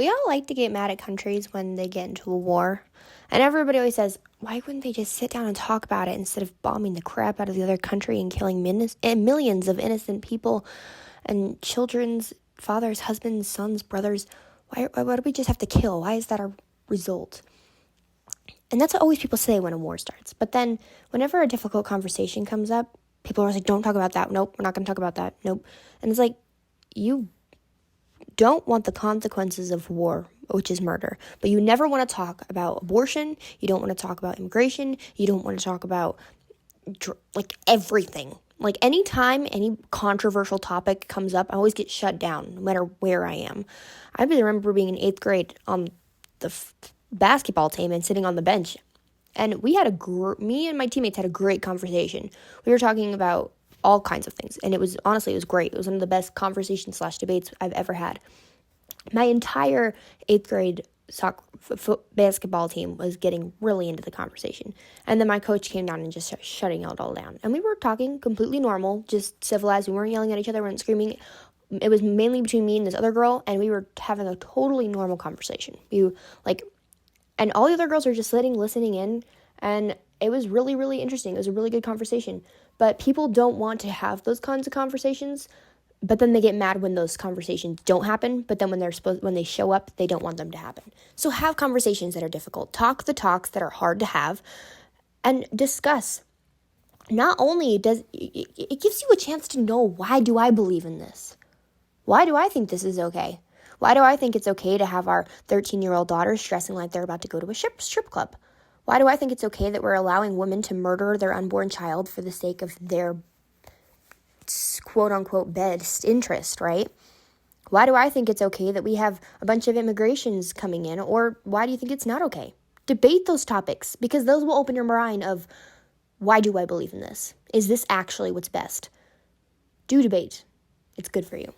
We all like to get mad at countries when they get into a war. And everybody always says, why wouldn't they just sit down and talk about it instead of bombing the crap out of the other country and killing millions of innocent people and children's fathers, husbands, sons, brothers? Why do we just have to kill? Why is that our result? And that's what always people say when a war starts. But then whenever a difficult conversation comes up, people are like, don't talk about that. Nope, we're not going to talk about that. Nope. And it's like, you don't want the consequences of war, which is murder. But you never want to talk about abortion. You don't want to talk about immigration. You don't want to talk about, everything. Like, anytime any controversial topic comes up, I always get shut down, no matter where I am. I remember being in 8th grade on the basketball team and sitting on the bench. And we had me and my teammates had a great conversation. We were talking about all kinds of things. And it was great. It was one of the best conversations/debates I've ever had. My entire 8th grade basketball team was getting really into the conversation. And then my coach came down and just started shutting it all down. And we were talking completely normal, just civilized. We weren't yelling at each other, we weren't screaming. It was mainly between me and this other girl, and we were having a totally normal conversation. And all the other girls were just listening in, and it was really, really interesting. It was a really good conversation. But people don't want to have those kinds of conversations, but then they get mad when those conversations don't happen. But then when they show up, they don't want them to happen. So have conversations that are difficult. Talk the talks that are hard to have, and discuss. Not only does it gives you a chance to know, why do I believe in this? Why do I think this is okay? Why do I think it's okay to have our 13-year-old daughters stressing like they're about to go to a strip club? Why do I think it's okay that we're allowing women to murder their unborn child for the sake of their quote-unquote best interest, right? Why do I think it's okay that we have a bunch of immigrations coming in? Or why do you think it's not okay? Debate those topics, because those will open your mind of, why do I believe in this? Is this actually what's best? Do debate. It's good for you.